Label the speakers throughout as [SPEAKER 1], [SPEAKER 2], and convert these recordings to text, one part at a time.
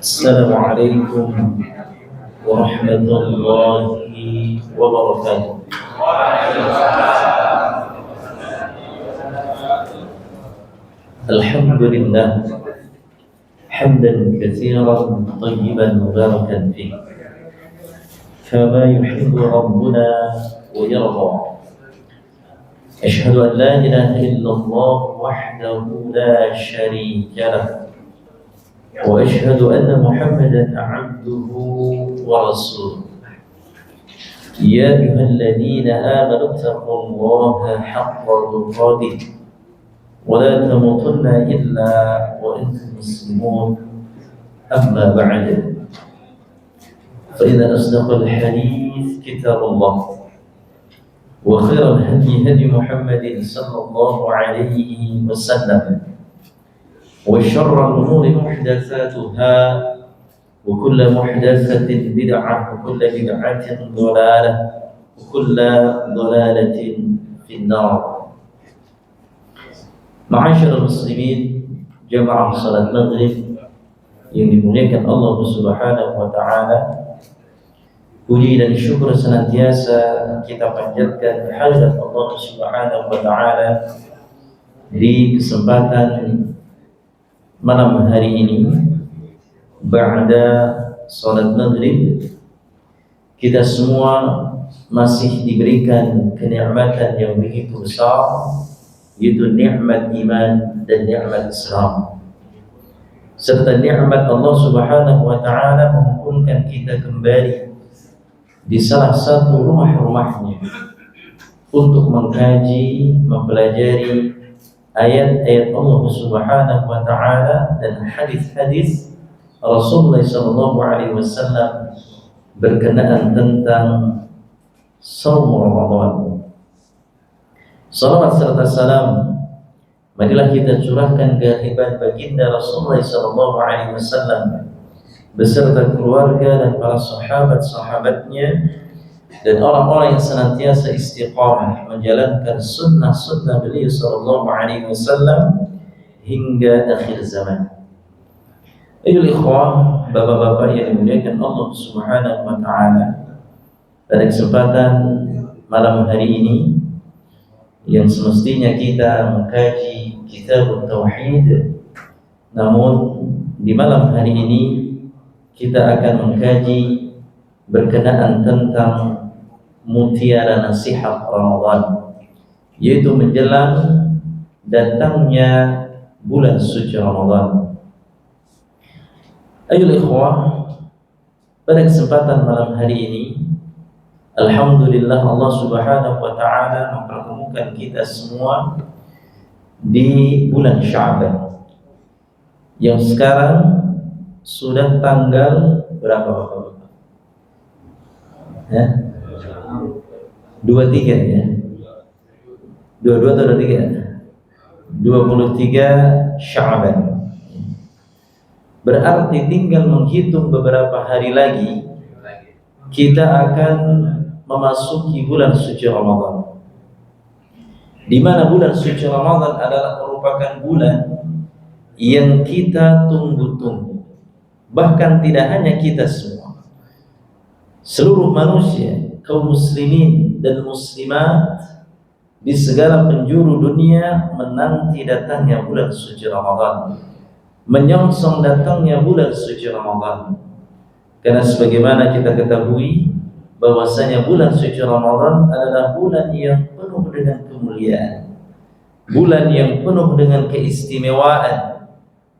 [SPEAKER 1] Assalamualaikum warahmatullahi wabarakatuh. Alhamdulillah hamdan katsiran tayyiban mubarakan fihi kama yuhibbu rabbuna wa yarda. Asyhadu an la ilaha illallah wahdahu la syarika lah wa asyhadu anna Muhammadan 'abduhu wa rasuluh. Ya ayyuhalladzina amanu taqullaha haqqa tuqatih wa la tamutunna illa wa antum muslimun. Amma ba'd. Fa inna asdaqal hadits kitabullah wa khairal hadi hadi Muhammadin sallallahu alaihi wasallam. وشر الأمور محدثاتها وكل محدثة بدعة وكل بدعة ضلالة وكل ضلالة في النار. Ma'asyiral muslimin, jamaah salat maghrib yang dimuliakan Allah Subhanahu wa taala, puji dan syukur senantiasa kita panjatkan kehadirat Allah Subhanahu wa taala di kesempatan malam hari ini ba'da salat maghrib. Kita semua masih diberikan kenikmatan yang begitu besar, yaitu nikmat iman dan nikmat Islam, serta nikmat Allah Subhanahu wa taala mengumpulkan kita kembali di salah satu rumah-rumahnya untuk mengkaji, mempelajari ayat-ayat Allah Subhanahu wa taala dan hadis-hadis Rasulullah sallallahu alaihi wasallam berkenaan tentang saum Ramadan. Salawat serta salam marilah kita curahkan kehadiran baginda Rasulullah sallallahu alaihi wasallam beserta keluarga dan para sahabat-sahabatnya dan orang-orang yang senantiasa istiqamah menjalankan sunnah-sunnah beliau sallallahu alaihi wasallam hingga akhir zaman. Ayolah ikhwah, bapak-bapak yang dimuliakan Allah Subhanahu wa taala, pada kesempatan malam hari ini yang semestinya kita mengkaji kitab tauhid, namun di malam hari ini kita akan mengkaji berkenaan tentang mutiara nasihat Ramadan, yaitu menjelang datangnya bulan suci Ramadan. Ayolah ikhwah, pada kesempatan malam hari ini alhamdulillah Allah Subhanahu wa taala mempertemukan kita semua di bulan Sya'ban yang sekarang sudah tanggal berapa Bapak? Ya? 23 ya? 22 atau 23? 23 Sya'ban. Berarti tinggal menghitung beberapa hari lagi kita akan memasuki bulan suci Ramadan, di mana bulan suci Ramadan adalah merupakan bulan yang kita tunggu-tunggu. Bahkan tidak hanya kita semua, seluruh manusia, kaum muslimin dan muslimat di segala penjuru dunia menanti datangnya bulan suci Ramadan, menyongsong datangnya bulan suci Ramadan. Karena sebagaimana kita ketahui bahwasanya bulan suci Ramadan adalah bulan yang penuh dengan kemuliaan, bulan yang penuh dengan keistimewaan,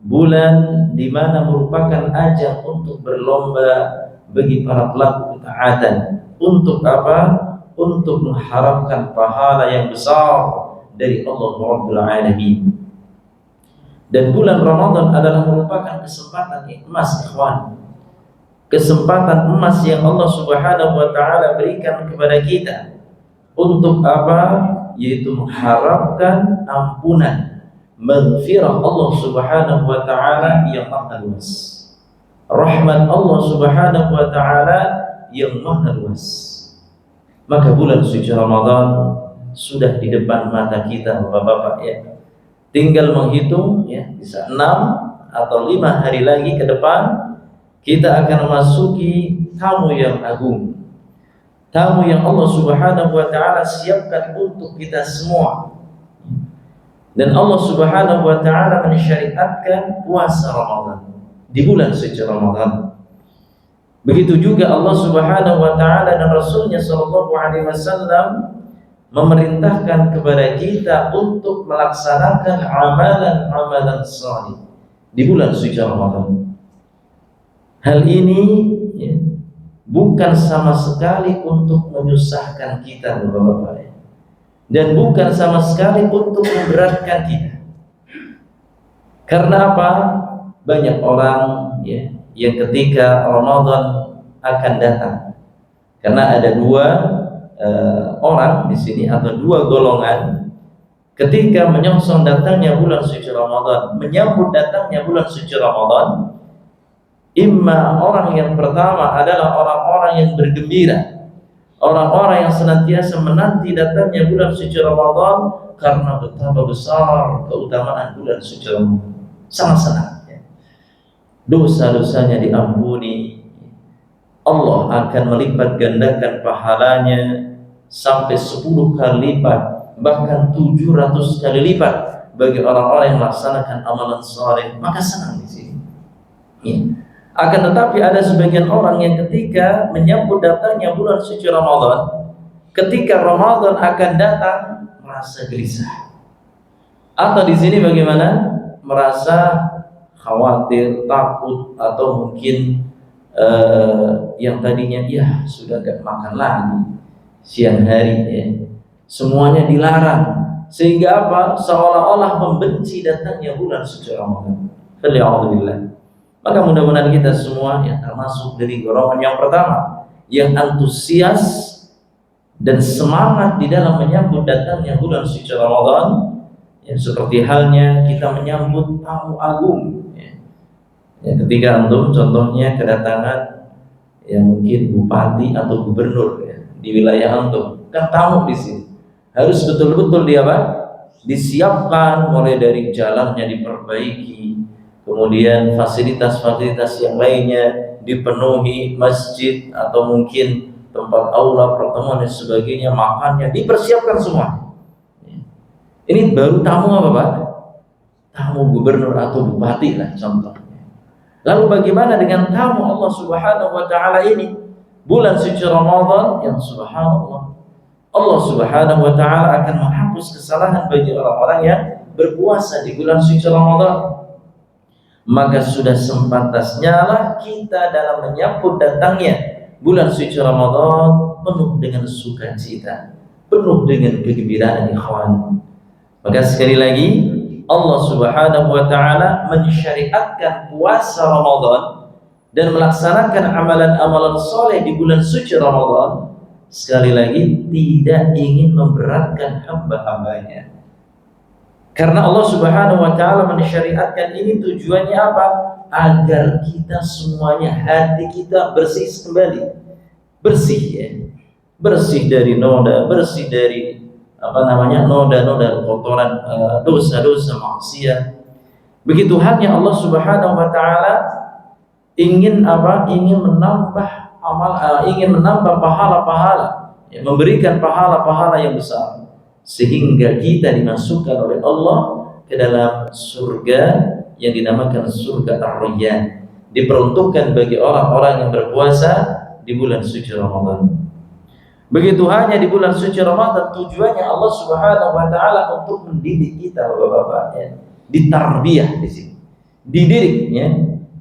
[SPEAKER 1] bulan di mana merupakan ajang untuk berlomba bagi para pelaku ketaatan. Untuk apa? Untuk mengharapkan pahala yang besar dari Allah Rabbul Alamin. Dan bulan Ramadan adalah merupakan kesempatan emas, ikhwan, kesempatan emas yang Allah Subhanahu wa taala berikan kepada kita. Untuk apa? Yaitu mengharapkan ampunan, maghfirah Allah Subhanahu wa taala yang maha luas, rahmat Allah Subhanahu wa taala yang maha luas. Maka bulan suci Ramadan sudah di depan mata kita, Bapak-bapak ya. Tinggal menghitung ya, bisa 6 atau 5 hari lagi ke depan kita akan memasuki tamu yang agung, tamu yang Allah Subhanahu wa taala siapkan untuk kita semua. Dan Allah Subhanahu wa taala mensyariatkan puasa Ramadan di bulan suci Ramadan. Begitu juga Allah Subhanahu wa taala dan Rasulnya sallallahu alaihi wasallam memerintahkan kepada kita untuk melaksanakan amalan-amalan saleh di bulan suci Ramadan. Hal ini ya, bukan sama sekali untuk menyusahkan kita, Bapak-bapak ya, dan bukan sama sekali untuk memberatkan kita. Karena apa? Banyak orang ya, yang ketika Ramadan akan datang, karena ada dua orang di sini atau dua golongan ketika menyongsong datangnya bulan suci Ramadan, menyambut datangnya bulan suci Ramadan. Imma orang yang pertama adalah orang-orang yang bergembira, orang-orang yang senantiasa menanti datangnya bulan suci Ramadan karena betapa besar keutamaan bulan suci Ramadan, sangat senang ya. Dosa-dosanya diampuni, Allah akan melipat gandakan pahalanya sampai 10 kali lipat, bahkan 700 kali lipat bagi orang-orang yang melaksanakan amalan saleh. Maka senang di sini ya. Akan tetapi ada sebagian orang yang ketika menyambut datangnya bulan suci Ramadan, ketika Ramadan akan datang merasa gelisah. Atau di sini bagaimana? Merasa khawatir, takut, atau mungkin yang tadinya ya sudah gak makan lagi siang hari ya, semuanya dilarang, sehingga apa? Seolah-olah membenci datangnya bulan suci Ramadan. Alhamdulillah. Maka mudah-mudahan kita semua yang termasuk dari golongan yang pertama, yang antusias dan semangat di dalam menyambut datangnya bulan suci Ramadan, ya, seperti halnya kita menyambut tamu agung ya. Ya, ketika antum contohnya kedatangan ya mungkin bupati atau gubernur ya, di wilayah antum, kan tamu di sini harus betul-betul dia apa? Disiapkan, mulai dari jalannya diperbaiki, kemudian fasilitas-fasilitas yang lainnya dipenuhi, masjid atau mungkin tempat aula pertemuan dan sebagainya, makannya dipersiapkan semua. Ini baru tamu apa Pak? Tamu gubernur atau bupati lah contohnya. Lalu bagaimana dengan tamu Allah Subhanahu wa taala ini? Bulan suci Ramadan yang subhanallah, Allah Subhanahu wa taala akan menghapus kesalahan bagi orang-orang yang berpuasa di bulan suci Ramadan. Maka sudah sepantasnya lah kita dalam menyambut datangnya bulan suci Ramadan penuh dengan sukacita, penuh dengan kegembiraan ikhwan. Maka sekali lagi Allah Subhanahu wa taala mensyariatkan puasa Ramadan dan melaksanakan amalan-amalan soleh di bulan suci Ramadan, sekali lagi tidak ingin memberatkan hamba-hambanya. Karena Allah Subhanahu wa taala mensyariatkan ini tujuannya apa? Agar kita semuanya, hati kita bersih kembali. Bersih ya. Bersih dari noda, bersih dari noda-noda kotoran, dosa-dosa maksiat. Begitu halnya Allah Subhanahu wa taala ingin apa? Ingin menambah ingin menambah pahala-pahala, ya, memberikan pahala-pahala yang besar, sehingga kita dimasukkan oleh Allah ke dalam surga yang dinamakan surga Ar-Rayyan, diperuntukkan bagi orang-orang yang berpuasa di bulan suci Ramadan. Begitu hanya di bulan suci Ramadan, tujuannya Allah Subhanahu wa taala untuk mendidik kita, Bapak-bapak ya. Ditarbiyah di sini. Dididik ya.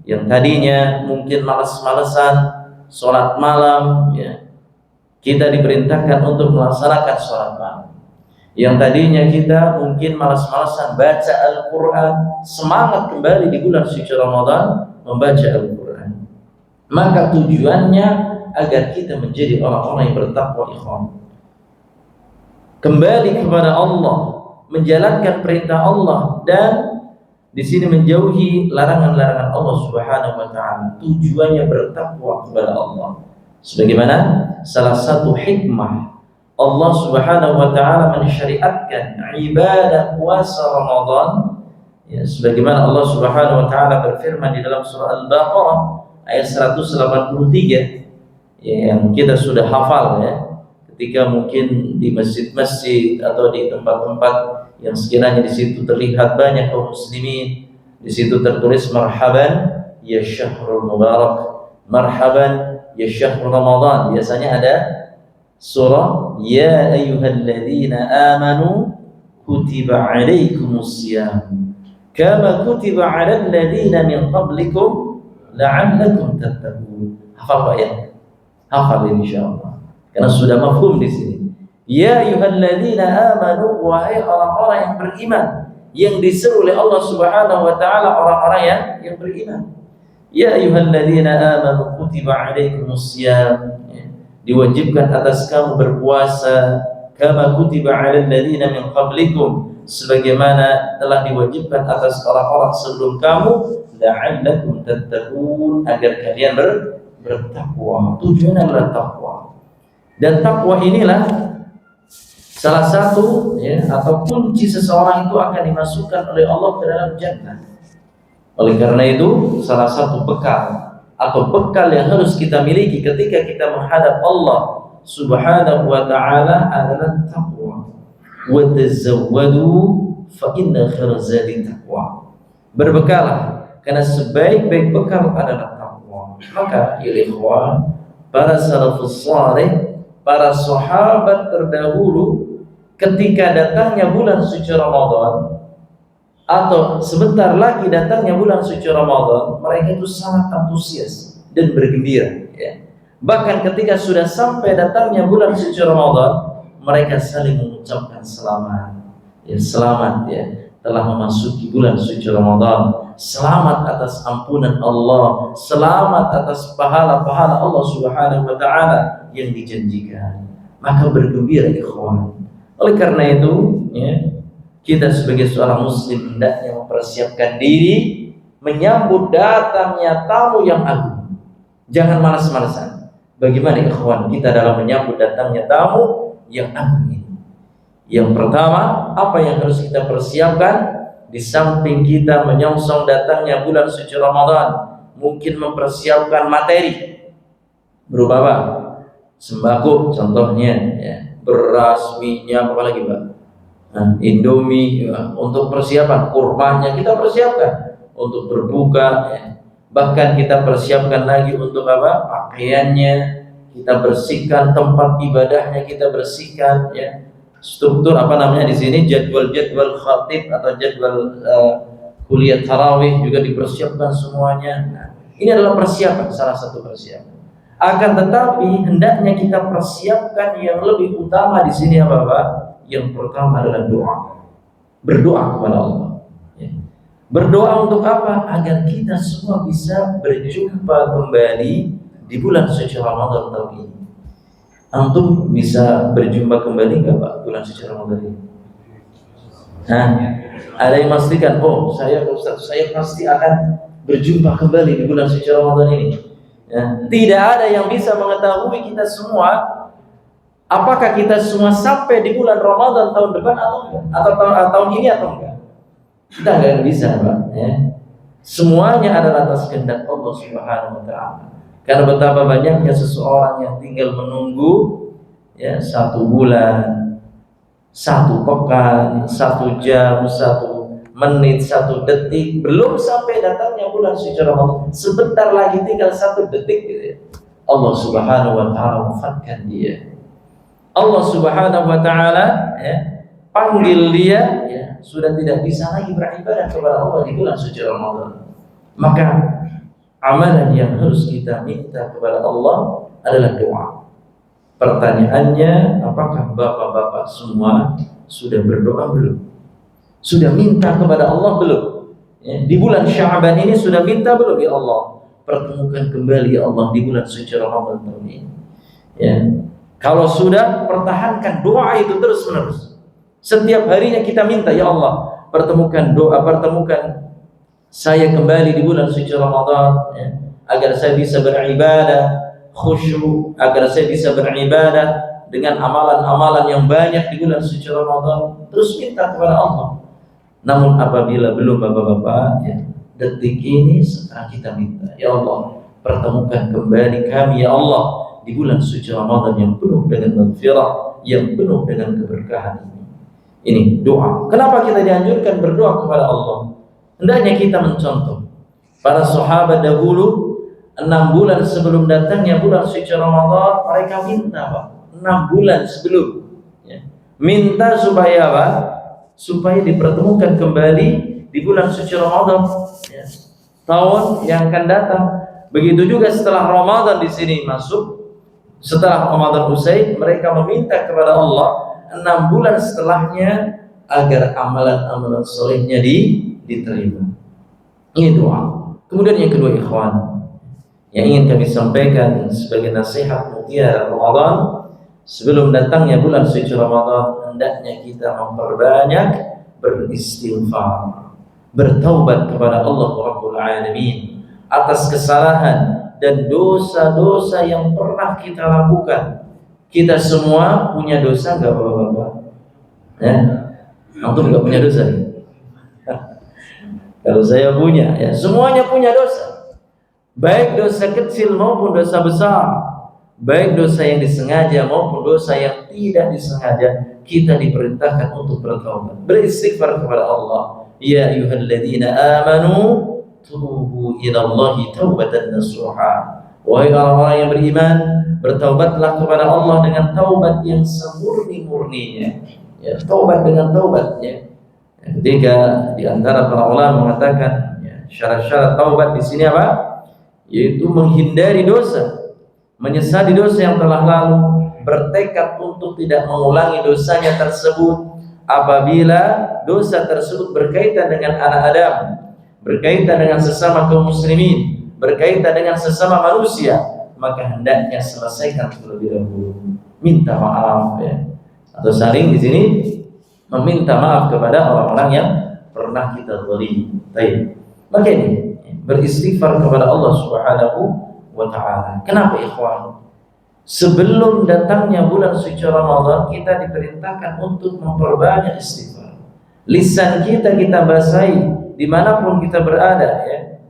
[SPEAKER 1] Yang tadinya mungkin malas-malesan salat malam ya. Kita diperintahkan untuk melaksanakan salat malam. Yang tadinya kita mungkin malas-malasan baca Al-Quran, semangat kembali di bulan suci Ramadan membaca Al-Quran. Maka tujuannya agar kita menjadi orang-orang yang bertakwa, ikhwan. Kembali kepada Allah, menjalankan perintah Allah, dan di sini menjauhi larangan-larangan Allah Subhanahu wa taala. Tujuannya bertakwa kepada Allah. Sebagaimana salah satu hikmah Allah Subhanahu wa taala mensyariatkan ibadah puasa Ramadan, ya, sebagaimana Allah Subhanahu wa taala berfirman di dalam surah Al-Baqarah ayat 183, ya, yang kita sudah hafal, ya, ketika mungkin di masjid-masjid atau di tempat-tempat yang sekiranya di situ terlihat banyak kaum muslimin, di situ tertulis marhaban ya syahrul mubarak, marhaban ya syahrul Ramadan. Biasanya ada surah ya ayyuhalladzina amanu kutiba alaikumusiyam kama kutiba alal ladzina min qablikum la'allakum tattaqun. Hafal Pak ya? Hafal insyaallah. Karena sudah mafhum di sini. Ya ayyuhalladzina amanu, wahai orang-orang yang beriman, yang diseru oleh Allah Subhanahu wa taala orang-orang yang beriman. Ya ayyuhalladzina amanu kutiba alaikumusiyam, diwajibkan atas kamu berpuasa, kama kutiba alal ladzina min qablikum, sebagaimana telah diwajibkan atas orang-orang sebelum kamu, la'allakum tattaqun, agar kalian bertakwa. Tujuannya adalah takwa. Dan takwa inilah salah satu, ya, atau kunci seseorang itu akan dimasukkan oleh Allah ke dalam jannah. Oleh karena itu, salah satu bekal atau bekal yang harus kita miliki ketika kita menghadap Allah Subhanahu wa taala adalah takwa. Wa tazawwadu fa inna khairaz zadi taqwa. Berbekalah, karena sebaik-baik bekal adalah takwa. Maka ya ikhwan, para salafus saleh, para sahabat terdahulu, ketika datangnya bulan suci Ramadan atau sebentar lagi datangnya bulan suci Ramadan, mereka itu sangat antusias dan bergembira, ya. Bahkan ketika sudah sampai datangnya bulan suci Ramadan, mereka saling mengucapkan selamat, ya, selamat, ya, telah memasuki bulan suci Ramadan, selamat atas ampunan Allah, selamat atas pahala-pahala Allah Subhanahu wa taala yang dijanjikan. Maka bergembira ikhwan. Oleh karena itu, ya, kita sebagai seorang muslim hendaknya mempersiapkan diri menyambut datangnya tamu yang agung. Jangan malas-malasan. Bagaimana ikhwan kita dalam menyambut datangnya tamu yang agung ini? Yang pertama, apa yang harus kita persiapkan? Di samping kita menyongsong datangnya bulan suci Ramadan, mungkin mempersiapkan materi berupa apa? Sembako contohnya, ya, beras, minyak, apa lagi Pak? Indomie, ya, untuk persiapan kurmanya kita persiapkan untuk berbuka, ya. Bahkan kita persiapkan lagi untuk apa? Pakaiannya kita bersihkan, tempat ibadahnya kita bersihkan, ya. Struktur apa namanya di sini, jadwal khatib atau jadwal kuliah tarawih juga dipersiapkan semuanya. Nah, ini adalah persiapan, salah satu persiapan. Akan tetapi hendaknya kita persiapkan yang lebih utama di sini apa Pak? Yang pertama adalah doa. Berdoa kepada Allah. Ya. Berdoa untuk apa? Agar kita semua bisa berjumpa kembali di bulan suci Ramadan tahun ini. Antum bisa berjumpa kembali nggak Pak bulan suci Ramadan ini? Ada yang memastikan, oh saya Ustaz, saya pasti akan berjumpa kembali di bulan suci Ramadan ini. Ya. Tidak ada yang bisa mengetahui kita semua apakah kita semua sampai di bulan Ramadan tahun depan atau enggak, atau tahun ini atau enggak. Kita nggak bisa Pak, ya. Semuanya adalah atas kehendak Allah Subhanahu wa taala. Karena betapa banyaknya seseorang yang tinggal menunggu, ya, 1 bulan, 1 pekan, 1 jam, 1 menit, 1 detik, belum sampai datangnya bulan suci Ramadan. Sebentar lagi tinggal 1 detik, gitu ya. Allah Subhanahu wa taala wafatkan dia. Allah Subhanahu wa taala, ya, panggil dia, ya, sudah tidak bisa lagi beribadah kepada Allah di bulan suci Ramadan. Maka amalan yang harus kita minta kepada Allah adalah doa. Pertanyaannya, apakah bapak-bapak semua sudah berdoa belum? Sudah minta kepada Allah belum? Ya, di bulan Sya'ban ini sudah minta belum, ya Allah? pertemukan kembali ya Allah di bulan suci Ramadan tahun ini. Ya. Kalau sudah, pertahankan doa itu terus menerus. Setiap harinya kita minta, ya Allah, pertemukan saya kembali di bulan suci Ramadan, ya, agar saya bisa beribadah khusyuk, agar saya bisa beribadah dengan amalan-amalan yang banyak di bulan suci Ramadan. Terus minta kepada Allah. Namun apabila belum bapak-bapak, ya, detik ini sekarang kita minta, ya Allah, pertemukan kembali kami ya Allah di bulan suci Ramadan yang penuh dengan maghfirah, yang penuh dengan keberkahan ini. Ini doa. Kenapa kita dianjurkan berdoa kepada Allah? Hendaknya kita mencontoh para sahabat dahulu. 6 bulan sebelum datangnya bulan suci Ramadan, mereka minta, Pak. 6 bulan sebelum, ya. Minta supaya apa? Supaya dipertemukan kembali di bulan suci Ramadan, ya, tahun yang akan datang. Begitu juga setelah Ramadan di sini masuk, setelah Ramadan usai, mereka meminta kepada Allah 6 bulan setelahnya agar amalan-amalan solehnya diterima. Ini doa. Kemudian yang kedua, ikhwan, yang ingin kami sampaikan sebagai nasihat mutiara Ramadan, sebelum datangnya bulan suci Ramadan, hendaknya kita memperbanyak beristighfar, bertaubat kepada Allah Rabbul Alamin atas kesalahan dan dosa-dosa yang pernah kita lakukan. Kita semua punya dosa, enggak Bapak-bapak? Ya, antum enggak punya dosa? Kalau saya punya, ya, semuanya punya dosa. Baik dosa kecil maupun dosa besar, baik dosa yang disengaja maupun dosa yang tidak disengaja, kita diperintahkan untuk bertaubat, beristighfar kepada Allah. Ya ayyuhalladzina amanu tubu ilallahi taubatan nasuha. Wahai orang-orang yang beriman, bertaubatlah kepada Allah dengan taubat yang semurni-murninya. Ya, taubat dengan taubat, ya. Ketika di antara para ulama mengatakan, ya, syarat-syarat taubat di sini apa? Yaitu menghindari dosa, menyesali dosa yang telah lalu, bertekad untuk tidak mengulangi dosanya tersebut. Apabila dosa tersebut berkaitan dengan anak Adam, berkaitan dengan sesama kaum muslimin, berkaitan dengan sesama manusia, maka hendaknya selesaikan terlebih dahulu. Minta maaf, ya. Atau saling di sini meminta maaf kepada orang-orang yang pernah kita zalimi. Baik. Maka ini beristighfar kepada Allah Subhanahu wa taala. Kenapa ikhwan? Sebelum datangnya bulan suci Ramadan, kita diperintahkan untuk memperbanyak istighfar. Lisan kita basahi dimanapun kita berada, ya.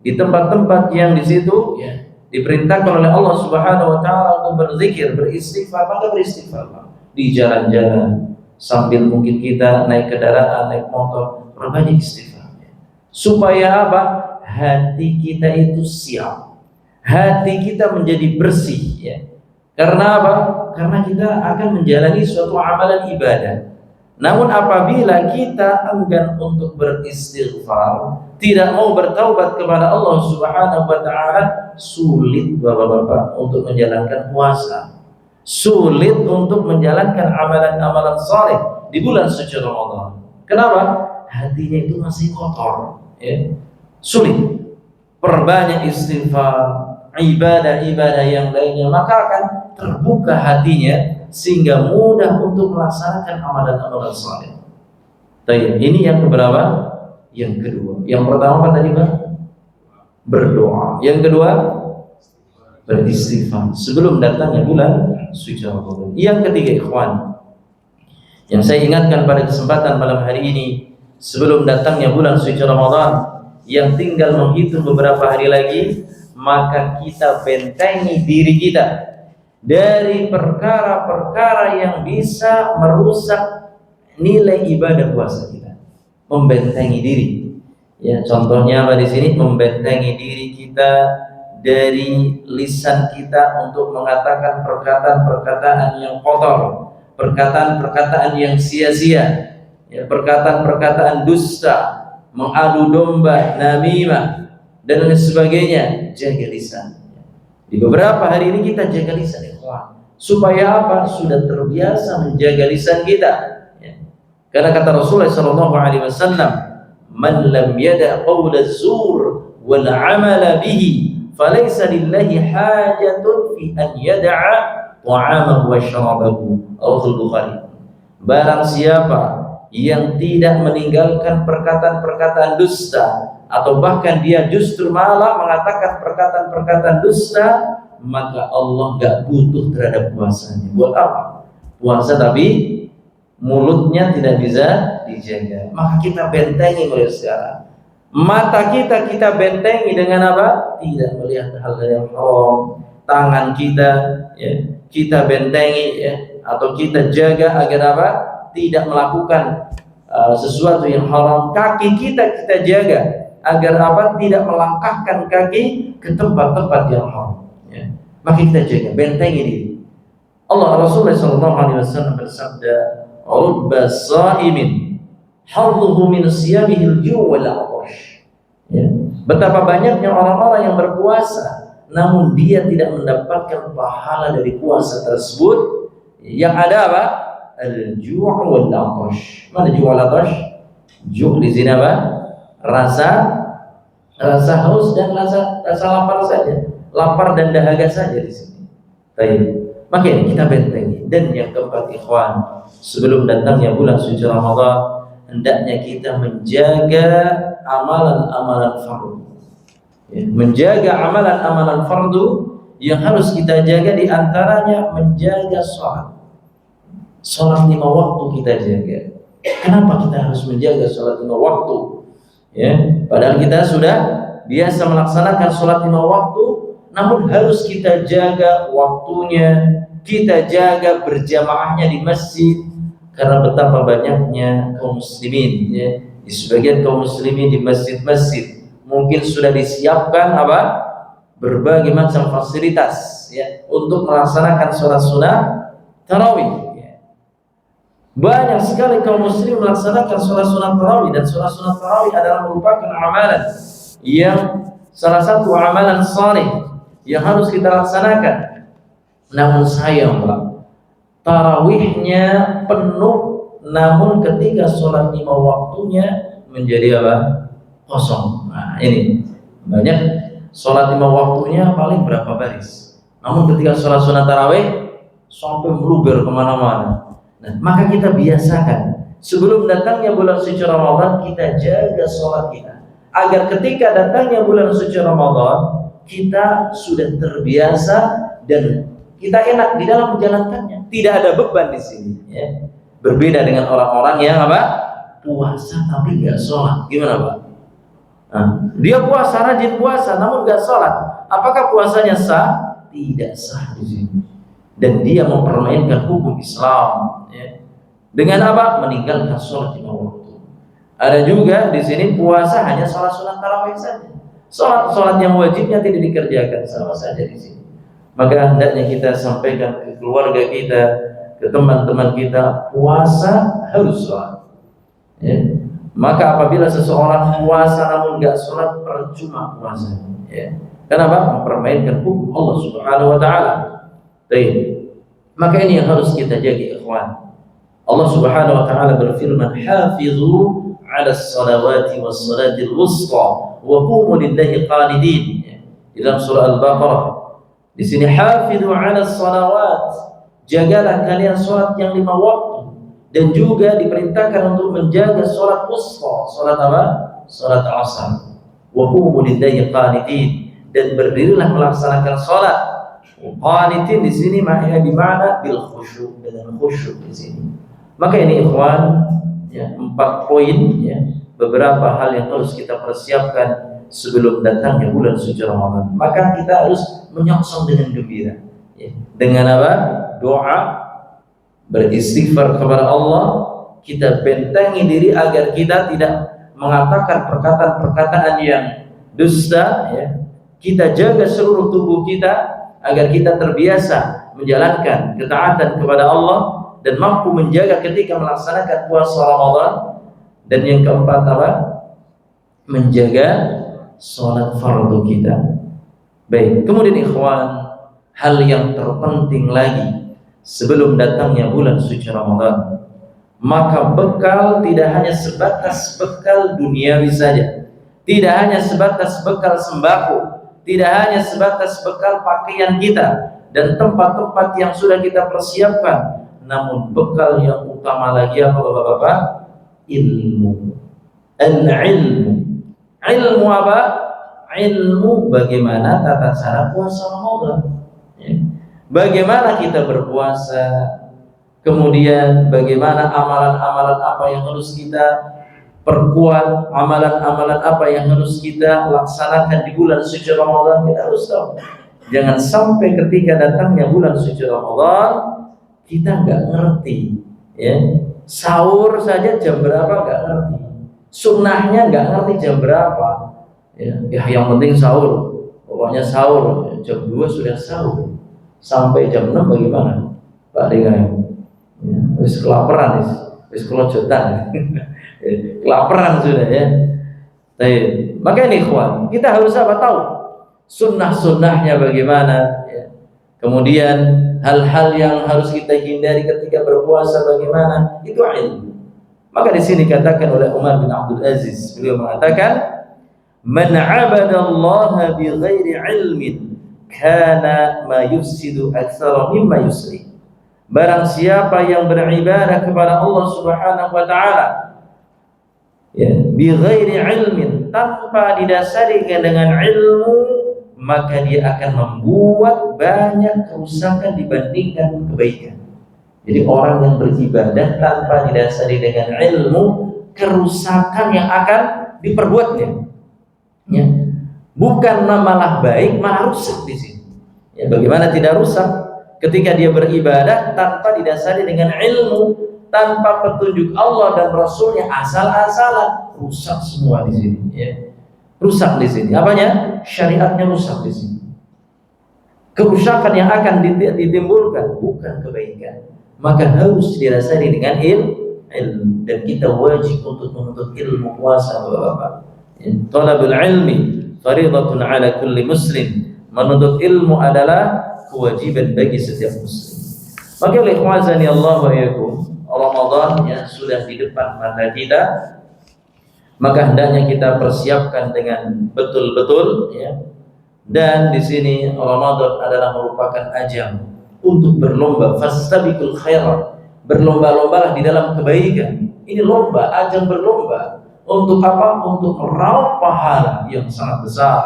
[SPEAKER 1] Di tempat-tempat yang di situ, ya, diperintahkan oleh Allah Subhanahu wa taala untuk berzikir, beristighfar, maka beristighfar. Di jalan-jalan, sambil mungkin kita naik kendaraan, naik motor, perbanyak istighfar. Supaya apa? Hati kita itu siap, hati kita menjadi bersih, ya. Karena apa? Karena kita akan menjalani suatu amalan ibadah. Namun apabila kita enggan untuk beristighfar, tidak mau bertaubat kepada Allah Subhanahu wa taala, sulit Bapak-bapak untuk menjalankan puasa, sulit untuk menjalankan amalan-amalan saleh di bulan suci Ramadan. Kenapa? Hatinya itu masih kotor, ya. Sulit. Perbanyak istighfar, ibadah-ibadah yang lainnya, maka akan terbuka hatinya sehingga mudah untuk melaksanakan amalan-amalan saleh. Baik, ini yang keberapa? Yang kedua. Yang pertama apa tadi, Pak? Berdoa. Yang kedua, beristighfar sebelum datangnya bulan suci Ramadan. Yang ketiga, ikhwan, yang saya ingatkan pada kesempatan malam hari ini, sebelum datangnya bulan suci Ramadan yang tinggal menghitung beberapa hari lagi, maka kita bentengi diri kita dari perkara-perkara yang bisa merusak nilai ibadah puasa kita. Membentengi diri, ya. Contohnya apa di sini? Membentengi diri kita dari lisan kita untuk mengatakan perkataan-perkataan yang kotor, perkataan-perkataan yang sia-sia, ya, perkataan-perkataan dusta, mengadu domba, namimah, dan lain sebagainya. Jaga lisan. Di beberapa hari ini kita jaga lisan, ikhwan. Supaya apa? Sudah terbiasa menjaga lisan kita, ya. Karena kata Rasulullah SAW, "Man lam yada' qawla zur wal 'amala bihi, falaysa lillahi hajatun fi an yada'a ta'amahu wa syarabahu. Al-Bukhari. Barang siapa yang tidak meninggalkan perkataan-perkataan dusta, atau bahkan dia justru malah mengatakan perkataan-perkataan dusta, maka Allah gak butuh terhadap puasanya. Buat apa? Puasa tapi mulutnya tidak bisa dijaga. Maka kita bentengi mulai sekarang. Mata kita bentengi dengan apa? Tidak melihat hal yang haram. Tangan kita, ya, kita bentengi, ya, atau kita jaga agar apa? Tidak melakukan sesuatu yang haram. Kaki kita jaga agar apa? Tidak melangkahkan kaki ke tempat-tempat yang haram. Ya. Maka kita jaga, bentengi diri. Allah Rasulullah SAW bersabda, "Rubba sha'imin hadduhu min siyamihil ju' wal 'atash." Ya. Betapa banyaknya orang-orang yang berpuasa namun dia tidak mendapatkan pahala dari puasa tersebut. Yang ada apa? Al-ju' wal 'atash. Mana ju' wal 'atash? Ju' di sini apa? Rasa haus dan rasa lapar saja. Lapar dan dahaga saja di sini. Baik. Makanya kita bentengi. Dan yang keempat, ikhwan, sebelum datangnya bulan suci Ramadan, hendaknya kita menjaga amalan-amalan fardu. Ya, menjaga amalan-amalan fardu yang harus kita jaga, di antaranya menjaga sholat. Sholat 5 waktu kita jaga. Kenapa kita harus menjaga sholat 5 waktu? Ya, padahal kita sudah biasa melaksanakan sholat 5 waktu, namun harus kita jaga waktunya, kita jaga berjamaahnya di masjid, karena betapa banyaknya kaum muslimin, ya, di sebagian kaum muslimin di masjid-masjid mungkin sudah disiapkan apa? Berbagai macam fasilitas, ya, untuk melaksanakan sholat sunnah tarawih. Ya. Banyak sekali kaum muslim melaksanakan sholat sunnah tarawih, dan sholat sunnah tarawih adalah merupakan amalan yang salah satu amalan saleh yang harus kita laksanakan. Namun sayang, Pak, tarawihnya penuh, namun ketika sholat 5 waktunya menjadi apa? Kosong. Nah, ini banyak sholat 5 waktunya paling berapa baris, namun ketika sholat sunnah tarawih sampai meluber kemana-mana. Nah, maka kita biasakan sebelum datangnya bulan suci Ramadan, kita jaga sholat kita, agar ketika datangnya bulan suci Ramadan kita sudah terbiasa dan kita enak di dalam menjalankannya, tidak ada beban di sini. Ya. Berbeda dengan orang-orang yang apa? Puasa tapi nggak sholat. Gimana, Pak? Nah, dia puasa, rajin puasa, namun nggak sholat. Apakah puasanya sah? Tidak sah di sini. Dan dia mempermainkan hukum Islam. Ya. Dengan apa? Meninggalkan sholat 5 waktu. Ada juga di sini puasa hanya sholat sunnah tarawih saja. Sholat yang wajibnya tidak dikerjakan, sama saja di sini. Maka hendaknya kita sampaikan ke keluarga kita, ke teman-teman kita, puasa harus sholat. Ya. Maka apabila seseorang puasa namun nggak sholat, percuma puasa. Ya. Kenapa? Mempermainkan hukum Allah Subhanahu Wa Taala. Maka ini yang harus kita jaga, ikhwan. Allah Subhanahu Wa Taala berfirman, "Hafizu 'ala as-salawati was-salatil wusta wa qumu lillahi qanidin." Dalam surah Al-Baqarah. Di sini hafizu 'ala as-salawat, jagalah kalian salat yang 5 waktu, dan juga diperintahkan untuk menjaga salat wusta. Salat apa? Salat asar. Wa qumu lillahi qanidin, dan berdirilah melaksanakan salat. Qanitin di sini maknanya dimana? Bil khusyuk, dengan khusyuk di sini. Maka ini ikhwan, ya, 4 poin, ya, beberapa hal yang harus kita persiapkan sebelum datangnya bulan suci Ramadan. Maka kita harus menyongsong dengan gembira, ya. Dengan apa? Doa, beristighfar kepada Allah, kita bentengi diri agar kita tidak mengatakan perkataan-perkataan yang dusta, ya. Kita jaga seluruh tubuh kita agar kita terbiasa menjalankan ketaatan kepada Allah dan mampu menjaga ketika melaksanakan puasa Ramadan. Dan yang keempat apa? Menjaga sholat fardu kita. Baik, kemudian ikhwan, hal yang terpenting lagi sebelum datangnya bulan suci Ramadan, maka bekal tidak hanya sebatas bekal duniawi saja, tidak hanya sebatas bekal sembako, tidak hanya sebatas bekal pakaian kita dan tempat-tempat yang sudah kita persiapkan, namun bekal yang utama lagi apa Bapak-bapak? Ilmu. Al-ilmu. Ilmu apa? Ilmu bagaimana tata cara puasa Ramadan. Ya. Bagaimana kita berpuasa, kemudian bagaimana amalan-amalan apa yang harus kita perkuat, amalan-amalan apa yang harus kita laksanakan di bulan suci Ramadan, kita harus tahu. Jangan sampai ketika datangnya bulan suci Ramadan kita nggak ngerti, ya. Sahur saja jam berapa nggak ngerti, sunnahnya nggak ngerti jam berapa, ya yang penting sahur, pokoknya sahur jam 2 sudah sahur, sampai jam 6 bagaimana? Pak Dengar, ya, wis kelaparan, wis kelojotan, kelaparan sudah ya. Maka ini ikhwan, kita harus apa? Tahu sunnah-sunnahnya bagaimana, ya. Kemudian hal-hal yang harus kita hindari ketika berpuasa bagaimana, itu ilmu. Maka di sini katakan oleh Umar bin Abdul Aziz, beliau mengatakan, "Man 'abadallaha bi ghairi 'ilmin kana ma yufsidu aktsara mimma yuslih." Barang siapa yang beribadah kepada Allah Subhanahu wa taala, ya, bi ghairi 'ilmin, tanpa didasari dengan ilmu, maka dia akan membuat banyak kerusakan dibandingkan kebaikan. Jadi orang yang beribadah tanpa didasari dengan ilmu, kerusakan yang akan diperbuatnya, ya. Bukan malah baik, malah rusak di sini. Ya, bagaimana tidak rusak ketika dia beribadah tanpa didasari dengan ilmu, tanpa petunjuk Allah dan Rasulnya, asal-asalan, rusak semua di sini. Ya. Rusak di sini. Apanya? Syariatnya rusak di sini. Kerusakan yang akan ditimbulkan bukan kebaikan. Maka harus didasari dengan ilmu, dan kita wajib untuk menuntut ilmu puasa, Bapak-bapak. Talabul ilmi fariidatun 'ala kulli muslim. Menuntut ilmu adalah kewajiban bagi setiap muslim. Maka oleh ikhwazani Allah wa iyyakum, Ramadan yang sudah di depan mata kita, maka hendaknya kita persiapkan dengan betul-betul, ya. Dan di sini Ramadan adalah merupakan ajang untuk berlomba, fastabiqul khairat, berlomba-lombalah di dalam kebaikan. Ini lomba, ajang berlomba. Untuk apa? Untuk meraup pahala yang sangat besar.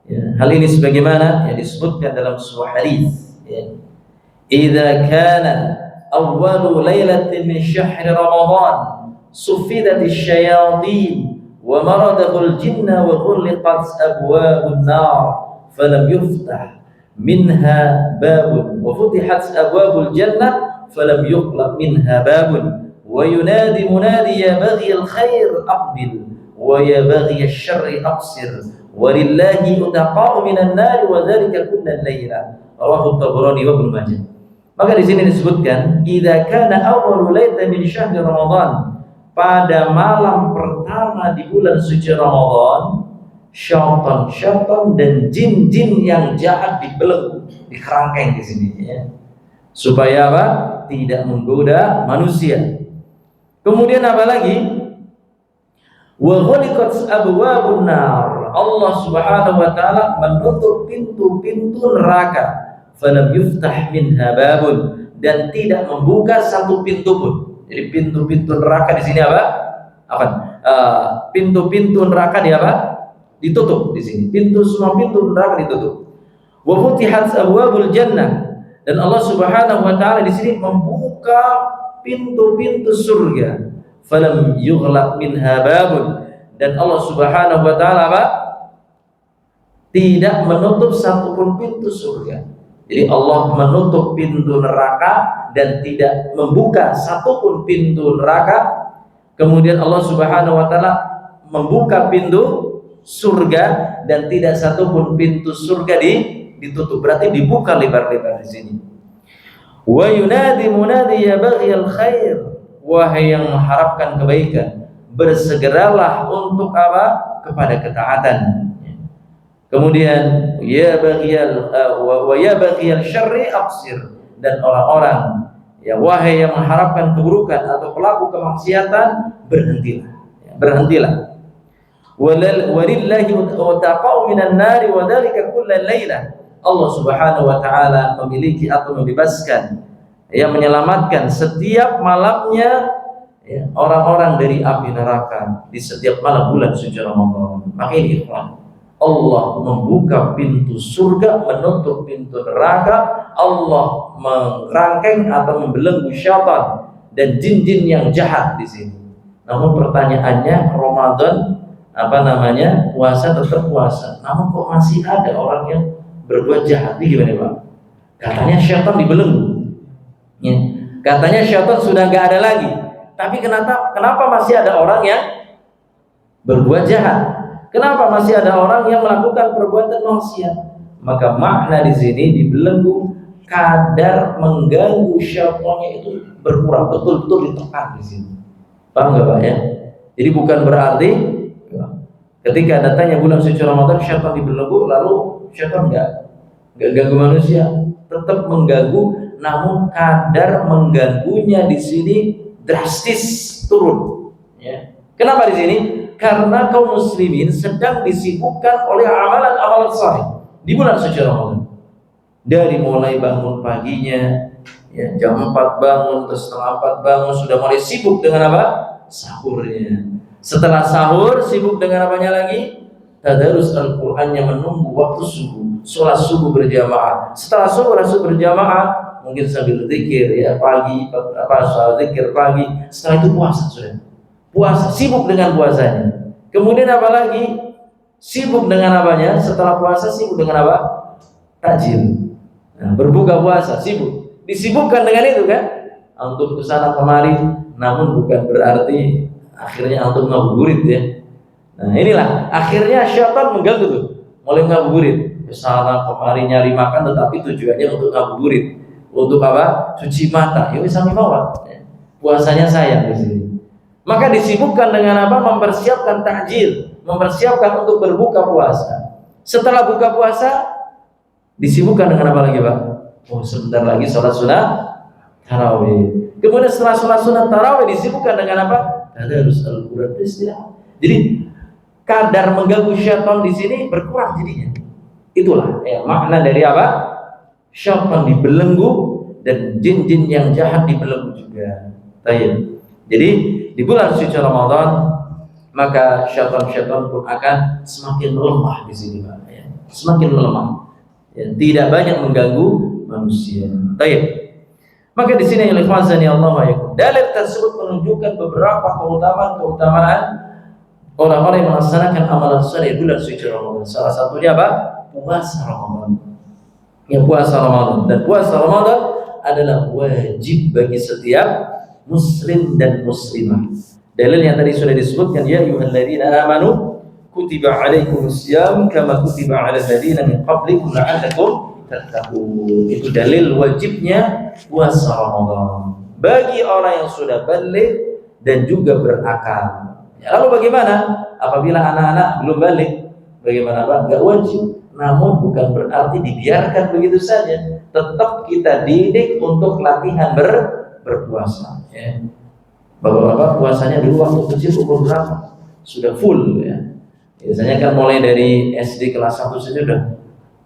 [SPEAKER 1] Ya. Hal ini sebagaimana yang disebutkan dalam sebuah hadis, ya. Idza kana awwalu lailatin min syahri Ramadan sufidat asyayatin wa maradahul jinna wa ghulqat abwabun nar falam yuftah minha babun wa futihat abwabul jannah falam yughlaq minha babun wa yunadi munadi ya baghiyal khair aqbil wa ya baghiyal syarri aqsir walillahi utaqa'u minan nar wa dzalika kullal laila, rawahu Tabrani wa Ibnu Majah. Maka di sini disebutkan idza kana awwalu lailatin min syahri Ramadan, pada malam pertama di bulan suci Ramadan, syaitan dan jin-jin yang jahat dibelenggu, dikerangkeng di sini, ya. Supaya apa? Tidak menggoda manusia. Kemudian apa lagi? Wa ghuliqat abwabun nar. Allah Subhanahu wa taala menutup pintu-pintu neraka. Falam yuftah minha babun, dan tidak membuka satu pintu pun. Jadi pintu-pintu neraka di sini apa? Pintu-pintu neraka di apa? Ditutup di sini. Semua pintu neraka ditutup. Wa futihat abwabul jannah, dan Allah Subhanahu wa taala di sini membuka pintu-pintu surga. Falam yughlaq minha babun, dan Allah Subhanahu wa taala apa? Tidak menutup satupun pintu surga. Jadi Allah menutup pintu neraka dan tidak membuka satupun pintu neraka. Kemudian Allah Subhanahu wa taala membuka pintu surga dan tidak satupun pintu surga ditutup. Berarti dibuka lebar-lebar di sini. Wa yunadi munadi ya baghiyal khair, wahai yang mengharapkan kebaikan, bersegeralah untuk apa? Kepada ketaatan. Kemudian ya baghiyal syarri aqsir, dan orang-orang, ya wahai yang mengharapkan keburukan atau pelaku kemaksiatan, berhentilah, ya, berhentilah. walillahi utaqa'u minan nari wa dzalika kullal lailah. Allah Subhanahu wa taala memiliki atau membebaskan, yang menyelamatkan setiap malamnya orang-orang dari api neraka di setiap malam bulan suci Ramadan. Maka ini ikhwan, Allah membuka pintu surga, menutup pintu neraka. Allah merangkeng atau membelenggu syaitan dan jin-jin yang jahat di sini. Namun pertanyaannya, Ramadan puasa tetap puasa, namun kok masih ada orang yang berbuat jahat? Ini gimana Pak? Katanya syaitan dibelenggu, ya. Katanya syaitan sudah nggak ada lagi, tapi kenapa masih ada orang yang berbuat jahat? Kenapa masih ada orang yang melakukan perbuatan maksiat? Maka makna di sini dibelenggu, kadar mengganggu syaitannya itu berkurang, betul-betul ditekan di sini. Paham nggak Pak ya? Jadi bukan berarti ketika datangnya bulan suci Ramadan syaitan dibelenggu, lalu syaitan nggak ganggu manusia, tetap mengganggu, namun kadar mengganggunya di sini drastis turun. Ya. Kenapa di sini? Karena kaum muslimin sedang disibukkan oleh amalan-amalan saleh di bulan suci Ramadan. Dari mulai bangun paginya, ya, jam 4 bangun, terus setengah 4 bangun, sudah mulai sibuk dengan apa? Sahurnya. Setelah sahur sibuk dengan apanya lagi? Tadarus Al-Qur'annya, menunggu waktu subuh, sholat subuh berjamaah. Setelah sholat subuh berjamaah mungkin sambil zikir ya pagi, sholat zikir pagi. Setelah itu puasa sudah. Puasa, sibuk dengan puasanya. Kemudian apa lagi? Sibuk dengan apanya? Setelah puasa sibuk dengan apa? Takjil. Nah, berbuka puasa sibuk. Disibukkan dengan itu kan? Antum kesana kemari, namun bukan berarti akhirnya antum ngabuburit ya. Nah inilah akhirnya syaitan mengganggu tuh, mulai ngabuburit, kesana kemari nyari makan, tetapi tujuannya untuk ngabuburit, untuk apa? Cuci mata. Ya sampai bawah. Puasanya sayang di sini. Maka disibukkan dengan apa? Mempersiapkan takjil, mempersiapkan untuk berbuka puasa. Setelah buka puasa disibukkan dengan apa lagi Pak? Oh sebentar lagi sholat sunat tarawih. Kemudian setelah sholat sunat tarawih disibukkan dengan apa? Tadarus Al-Qur'an, istirahat. Jadi kadar mengganggu syaitan di sini berkurang jadinya. Itulah ya, makna dari apa? Syaitan dibelenggu dan jin-jin yang jahat dibelenggu juga. Baik. Jadi di bulan suci Ramadan maka syaitan-syaitan pun akan semakin melemah di sini Pak ya. Semakin melemah. Ya, tidak banyak mengganggu manusia. Baik. Maka di sini ikhwazani Allah wa yakum, dalil tersebut menunjukkan beberapa keutamaan orang-orang yang melaksanakan amalan saleh bulan suci Ramadan. Salah satunya apa? Puasa Ramadan. Ya, puasa Ramadan. Dan puasa Ramadan adalah wajib bagi setiap muslim dan muslimah. Dalil yang tadi sudah disebutkan, ya ayyuhalladzina amanu kutiba alaikumusiyam kama kutiba alal ladzina min qablikum la'allakum tattaqun. Itu dalil wajibnya puasa Ramadan bagi orang yang sudah baligh dan juga berakal. Ya, lalu bagaimana apabila anak-anak belum baligh? Bagaimana Pak? Enggak wajib. Namun bukan berarti dibiarkan begitu saja. Tetap kita didik untuk latihan berpuasa. Ya. Bapak-bapak puasanya dulu waktu kecil umur berapa? Sudah full ya. Biasanya kan mulai dari SD kelas 1 saja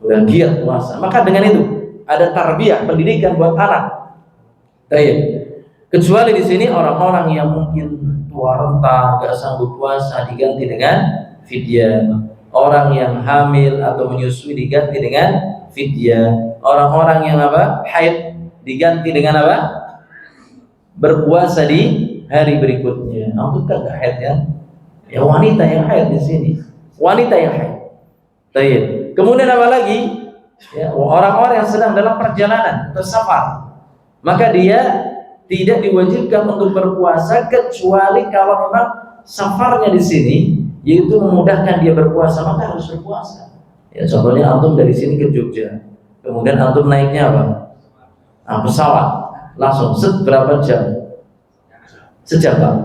[SPEAKER 1] udah giat puasa. Maka dengan itu ada tarbiyah, pendidikan buat anak. Baik. Kecuali di sini orang-orang yang mungkin tua renta, gak sanggup puasa diganti dengan fidyah. Orang yang hamil atau menyusui diganti dengan fidyah. Orang-orang yang apa? Haid diganti dengan apa? Berpuasa di hari berikutnya. Antum kan gak haid ya? Ya wanita yang haid di sini. Wanita yang haid. Baik. Kemudian apa lagi? Ya, orang-orang yang sedang dalam perjalanan atau safar, maka dia tidak diwajibkan untuk berpuasa kecuali kalau memang safarnya di sini yaitu memudahkan dia berpuasa, maka harus berpuasa. Ya, contohnya antum dari sini ke Jogja, kemudian antum naiknya apa? Nah, pesawat, langsung berapa jam? Sejam Pak.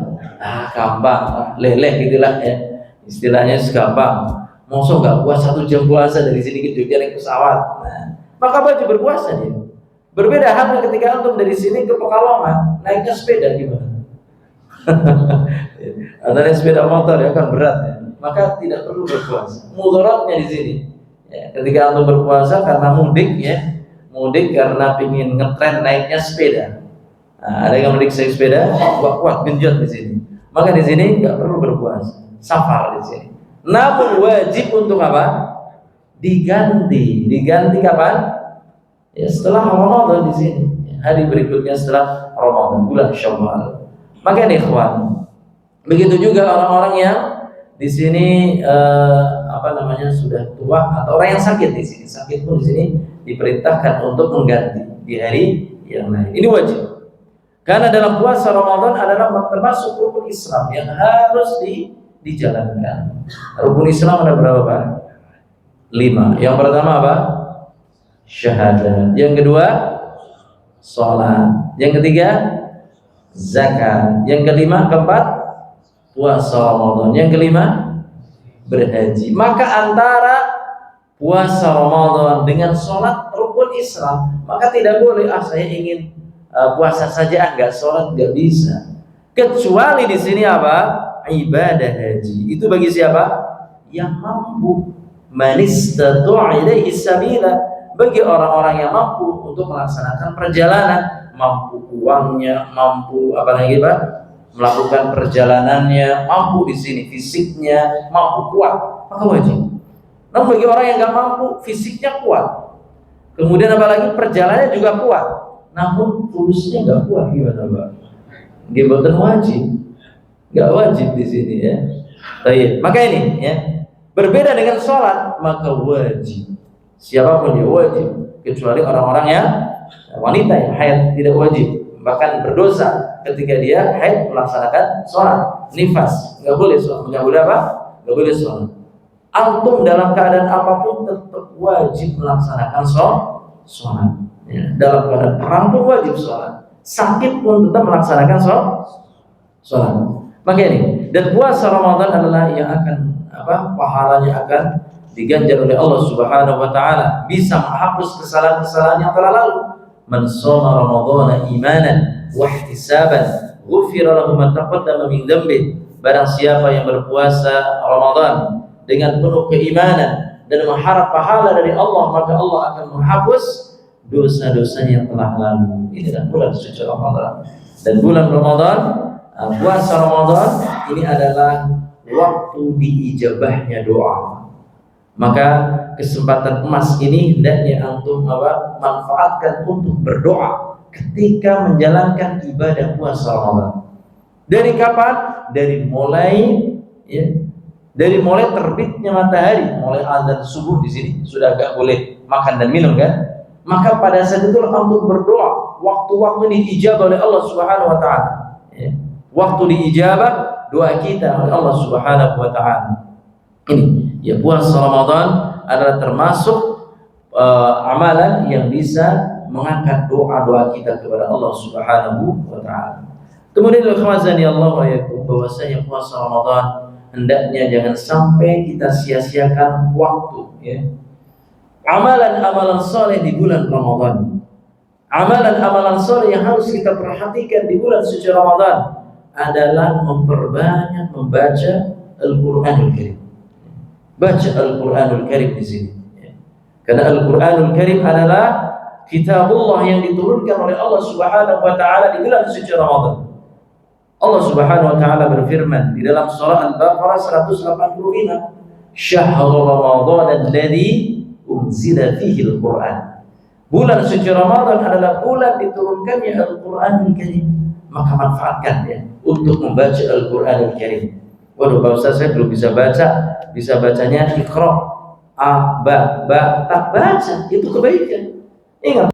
[SPEAKER 1] Gampang, leleh gitulah ya. Istilahnya segampang. Mosok nggak puasa 1 jam puasa dari sini ke Jogja naik pesawat. Nah, maka wajib berpuasa dia. Berbeda halnya ketika antum dari sini ke Pekalongan naiknya sepeda gimana? Ada sepeda motor ya kan berat ya. maka tidak perlu berpuasa. Mudaratnya di sini. Ya, ketika antum berpuasa karena mudik ya, mudik karena pingin ngetren naiknya sepeda. Nah, ada yang mudik naik sepeda, kuat genjot di sini. Maka di sini nggak perlu berpuasa, safar di sini. Namun wajib untuk apa? Diganti kapan? Ya setelah Ramadan di sini. Hari berikutnya setelah Ramadan, bulan Syawal. Maka nih ikhwan, begitu juga orang-orang yang di sini sudah tua atau orang yang sakit di sini. Sakit pun di sini diperintahkan untuk mengganti di hari yang lain. Ini wajib. Karena dalam puasa Ramadan adalah termasuk rukun Islam yang harus dijalankan. Rukun Islam ada berapa, Pak? 5. Yang pertama apa? Syahadat. Yang kedua, sholat. Yang ketiga, zakat. Yang kelima, keempat, puasa Ramadan. Yang kelima, berhaji. Maka antara puasa Ramadan dengan sholat rukun Islam, maka tidak boleh saya ingin puasa saja enggak sholat, enggak bisa. Kecuali di sini apa? Ibadah haji. Itu bagi siapa? Yang mampu. Man istata'a ilaihi sabila, bagi orang-orang yang mampu untuk melaksanakan perjalanan, mampu uangnya, mampu melakukan perjalanannya, mampu di sini fisiknya, mampu kuat, maka wajib. Namun bagi orang yang nggak mampu, fisiknya kuat, kemudian apalagi perjalanannya juga kuat, namun fulusnya nggak kuat, gimana Pak? Gimana wajib? Nggak wajib di sini ya. Baik, maka ini ya. Berbeda dengan sholat, maka wajib. Siapapun dia wajib, kecuali orang-orang yang wanita yang haid tidak wajib, bahkan berdosa ketika dia haid melaksanakan sholat. Nifas, nggak boleh sholat. Nggak boleh apa? Nggak boleh sholat. Antum dalam keadaan apapun tetap wajib melaksanakan sholat. Ya, dalam keadaan perang pun wajib sholat. Sakit pun tetap melaksanakan sholat. Maka ini, dan puasa Ramadan adalah yang akan pahalanya akan diganjar oleh Allah Subhanahu wa taala, bisa menghapus kesalahan-kesalahan yang telah lalu. Man shoma ramadhana imanan wa ihtisaban ghufira lahu ma taqaddama min dhanbi. Barang siapa yang berpuasa Ramadan dengan penuh keimanan dan mengharap pahala dari Allah, maka Allah akan menghapus dosa-dosanya yang telah lalu. Ini adalah bulan suci Ramadan. Dan bulan Ramadan, puasa Ramadan ini adalah waktu diijabahnya doa. Maka kesempatan emas ini hendaknya antum manfaatkan untuk berdoa ketika menjalankan ibadah puasa Ramadan. Dari kapan? Dari mulai terbitnya matahari, mulai azan subuh di sini sudah agak boleh makan dan minum kan? Maka pada saat itu antum berdoa, waktu-waktu diijabah oleh Allah Subhanahu wa taala. Ya. Waktu diijabah doa kita oleh Allah Subhanahu wa taala. Ini ya, puasa Ramadan adalah termasuk amalan yang bisa mengangkat doa-doa kita kepada Allah Subhanahu wa taala. Kemudian al-khawazani Allah wa yakum, bahwasanya puasa Ramadan hendaknya jangan sampai kita sia-siakan waktu ya. Amalan-amalan soleh di bulan Ramadan. Amalan-amalan soleh yang harus kita perhatikan di bulan suci Ramadan adalah memperbanyak membaca Al-Qur'anul Karim. Baca Al-Qur'anul Karim di sini. Karena Al-Qur'anul Karim adalah kitabullah yang diturunkan oleh Allah Subhanahu wa taala di bulan suci Ramadan. Allah Subhanahu wa taala berfirman di dalam surah Al-Baqarah 185, "Syahrul Ramadan alladzi unzila fihi Al-Qur'an." Bulan suci Ramadan adalah bulan diturunkannya Al-Qur'anul Karim. Maka manfaatkan ya untuk membaca Al-Qur'anul Karim. Waduh, Pak Ustaz, saya belum bisa baca. Bisa bacanya Iqra, A, Ba, tak baca, itu kebaikan. Ingat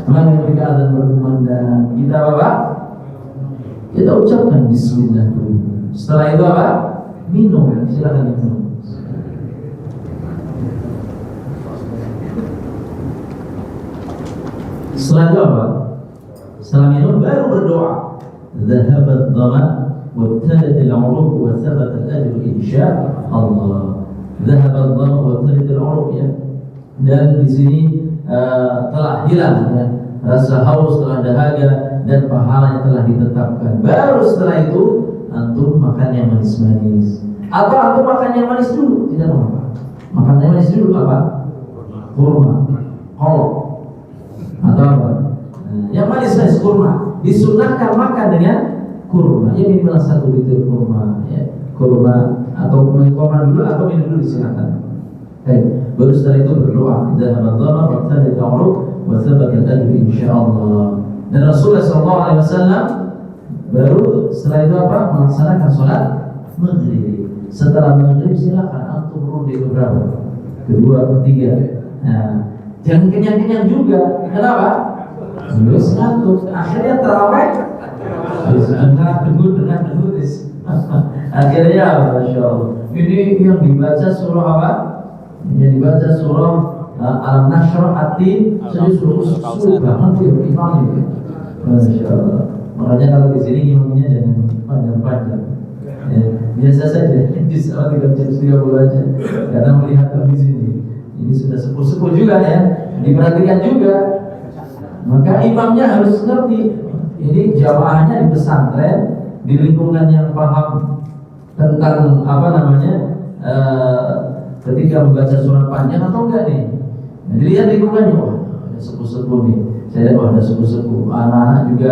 [SPEAKER 2] Maka ketika azan berkumandang, kita apa? Kita ucapkan bismillah dulu. Setelah itu apa? Minum, silakan minum. Setelah itu apa? Setelah minum baru berdoa. Zahabat dhama wabtadat al-uruq wa thabat al-ajr insyaallah. Zahabat dhama wabtadat al-uruq, ya. Dan di sini telah hilang, ya, rasa haus, telah dahaga, dan pahalanya telah ditetapkan. Baru setelah itu antum makan yang manis-manis. Atau antum makan yang manis dulu, tidak apa-apa. Makan yang manis dulu apa? Kurma, kolok, atau apa? Yang manis-manis kurma. Disunahkan makan dengan kurma. Ya minimal 1 butir kurma, ya. Kurma atau kurma dulu atau minum dulu, silakan. Baru setelah itu berdoa, zahabat dhama wabtadat al-uruq wa thabat al-ajr insyaallah. Dan Rasulullah SAW baru setelah itu apa? Melaksanakan sholat maghrib. Setelah maghrib silakan antum rundi beberapa, kedua, ketiga. Nah, jangan kenyang-kenyang juga. Kenapa? Terus ngantuk. Akhirnya terawih. Dengar. Akhirnya, masya Allah. Ini yang dibaca surah apa? Yang dibaca surah Alam Nashrah At-Tin, sudah banget ya imam itu. Masya Allah. Makanya kalau di sini imamnya jangan panjang-panjang. Ya, biasa saja, juz 3 aja. Karena melihat di sini, ini sudah sepuh-sepuh juga, ya. Diperhatikan juga. Maka imamnya harus ngerti. Ini jamaahnya di pesantren, di lingkungan yang paham tentang apa namanya, ketika membaca surat panjang atau enggak nih. Nah, dilihat lingkungannya, wah ada sepuh-sepuh nih. Saya lihat, wah ada sepuh-sepuh. Anak-anak juga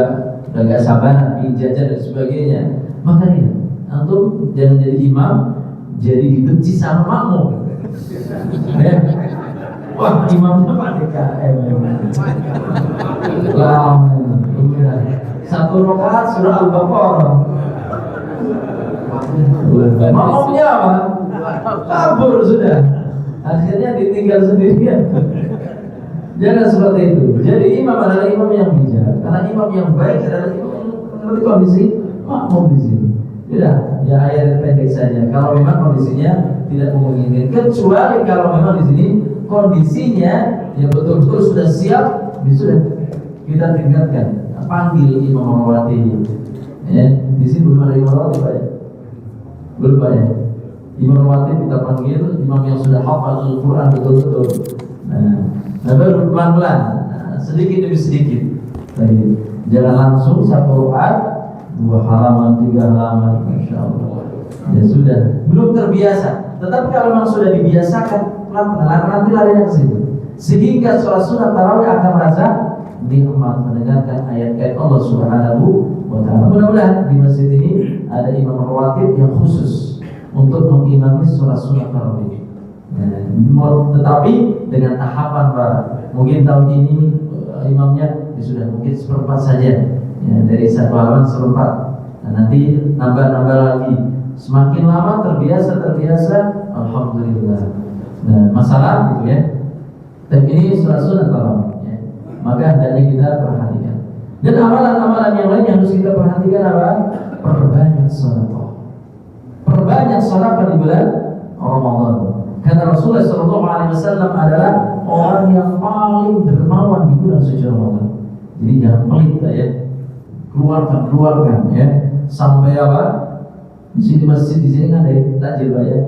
[SPEAKER 2] udah gak sabar, ijazah dan sebagainya. Makanya antum jangan jadi imam jadi dibenci sama makmum. Ya. Wah, imamnya Pak DKM. Lama. 1 rakaat surah Al-Baqarah. Makmumnya apa? Kabur sudah. Akhirnya ditinggal sendirian. Jangan seperti itu. Jadi imam adalah imam yang bijak. Karena imam yang baik adalah imam yang mengerti kondisi makmum di sini. Tidak, ya ayat pendek saja. Kalau memang kondisinya tidak memungkinkan, kecuali kalau memang di sini kondisinya yang betul-betul sudah siap, sudah kita tingkatkan. Panggil imam rawatib. Ya, di sini belum ada imam rawatib, Pak, ya? Belum, Pak, ya? Imam rawatib kita panggil, imam yang sudah hafal Al-Quran betul-betul. Nah, baru pelan-pelan, sedikit demi sedikit. Jangan langsung 1 rakaat 2 halaman, 3 halaman, masya Allah. Ya sudah, belum terbiasa. Tetapi kalau memang sudah dibiasakan, pelan-pelan nanti larinya ke situ. Sehingga sholat sunat tarawih akan merasa nikmat mendengarkan ayat-ayat Allah Subhanahu wa Ta'ala. Mudah-mudahan di masjid ini ada imam rawatib yang khusus untuk mengimami sholat sunat tarawih. Tetapi dengan tahapan, Pak. Mungkin tahun ini imamnya sudah mungkin 1/4 saja, ya, dari 1 halaman 1/4. Nah, nanti nambah-nambah lagi. Semakin lama terbiasa, alhamdulillah. Nah, masalah gitu, ya. Dan ini sunat tarawih, ya. Maka hendaknya kita perhatikan. Dan amalan-amalan yang lain yang harus kita perhatikan apa? Perbanyak sedekah. Perbanyak sedekah di bulan Ramadan. Karena Rasulullah SAW adalah orang yang paling dermawan di bulan suci Ramadan. Jadi jangan pelit, ya. Keluarkan, ya. Sampai apa? Di sini masjid di sini kan ada takjil, Pak, ya.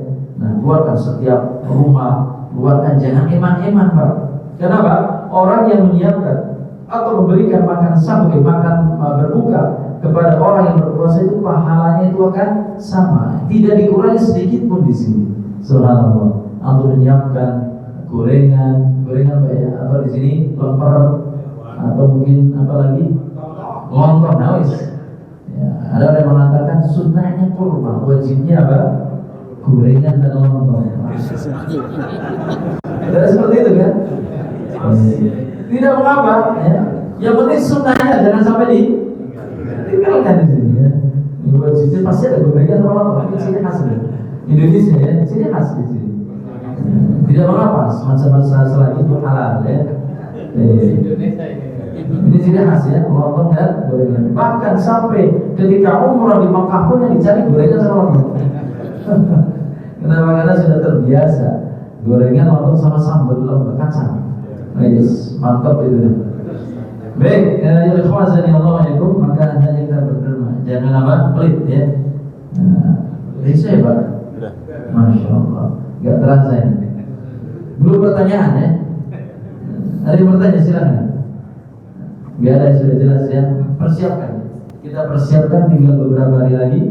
[SPEAKER 2] Nah, keluarkan setiap rumah, keluarkan, jangan eman-eman, Pak. Kenapa? Orang yang menyiapkan atau memberikan makan sampai makan berbuka kepada orang yang berpuasa itu pahalanya itu akan sama, tidak dikurangi sedikit pun di sini. Subhanallah. Untuk menyiapkan gorengan, Pak, ya, atau di sini lemper, atau mungkin apa lagi, lontong, nawis. Ya, ada yang mengatakan sunnahnya kurma, wajibnya apa? Gorengan dan lontong. Tidak seperti itu, kan? Tidak mengapa, ya. Yang penting sunnahnya jangan sampai ditinggalkan di sini, ya. Wajibnya pasti ada gorengan sama lontong. Ini sini khas, ya. Indonesia, ya, sini khas di sini. Tidak mengapa, semacam lagi itu halal, ya. Ini ciri khas ya, lontong dan gorengan. Bahkan sampai ketika umrah di Makkah pun yang dicari gorengan sama lontong. Kenapa? Karena sudah terbiasa gorengan, lontong sama sambal kacang. Yes, mantap itu. Baik, ya ikhwan Allah, maka hendaknya kita berderma. Jangan apa? Pelit ya. Bisa ya Pak? Masya Allah, nggak terasa ya. Belum pertanyaan ya? Ada yang bertanya silakan. Nggak ada, sudah jelas ya. Persiapkan. Kita persiapkan tinggal beberapa hari lagi.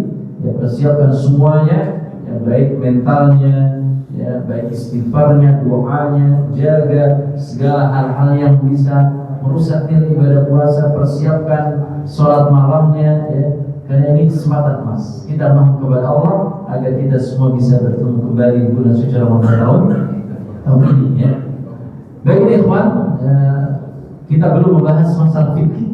[SPEAKER 2] Ya persiapkan semuanya. Ya baik mentalnya, ya baik istighfarnya, doanya, jaga segala hal-hal yang bisa merusak nilai ibadah puasa. Persiapkan sholat malamnya ya. Karena ini kesempatan emas. Kita mohon kepada Allah agar kita semua bisa bertemu kembali di bulan suci Ramadan tahun ini ya. Baik ikhwan, kita belum membahas masalah fikih.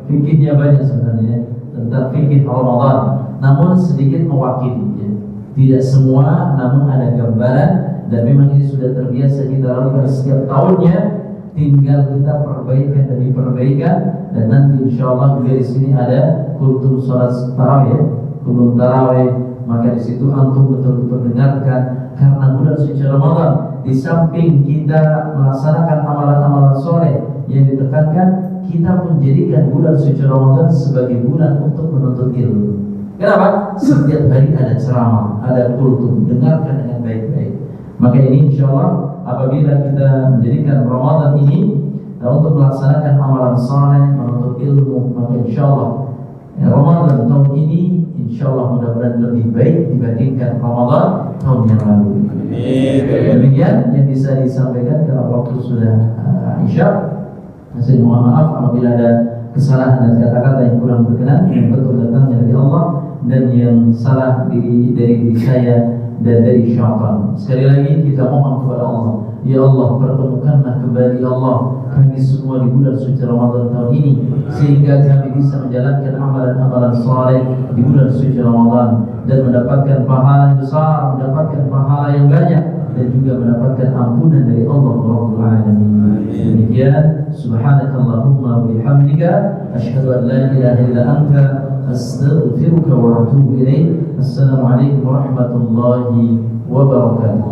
[SPEAKER 2] Fikihnya banyak sebenarnya tentang fikih Ramadan, namun sedikit mewakili ya. Tidak semua, namun ada gambaran, dan memang ini sudah terbiasa kita lakukan setiap tahunnya. Tinggal kita perbaikan demi perbaikan, dan nanti insya Allah juga di sini ada kultum sholat tarawih, kultum tarawih. Maka di situ antum betul-betul dengarkan, karena bulan suci Ramadan di samping kita melaksanakan amalan-amalan soleh yang ditekankan, kita menjadikan bulan suci Ramadan sebagai bulan untuk menuntut ilmu. Kenapa? Setiap hari ada ceramah, ada kultum, dengarkan dengan baik-baik. Maka ini insya Allah apabila kita menjadikan Ramadan ini untuk melaksanakan amalan saleh, menuntut ilmu, maka insya Allah Ramadan tahun ini insya Allah mudah-mudahan lebih baik dibandingkan Ramadan tahun yang lalu. Demikian yang bisa disampaikan karena waktu sudah Isya. Saya mohon maaf apabila ada kesalahan dan kata-kata yang kurang berkenan, yang betul datangnya dari Allah dan yang salah dari diri saya dan dari syaitan. Sekali lagi kita mohon kepada Allah, ya Allah, pertemukanlah kembali Allah kami semua di bulan suci Ramadan tahun ini, sehingga kami bisa menjalankan amalan-amalan saleh di bulan suci Ramadan dan mendapatkan pahala yang besar, mendapatkan pahala yang banyak, dan juga mendapatkan ampunan dari Allah Rabbul Alamin. Demikian, subhanakallahumma wa bihamdika asyhadu an la ilaha illa anta astaghfiruka wa atubu ilaik. Assalamualaikum warahmatullahi wabarakatuh.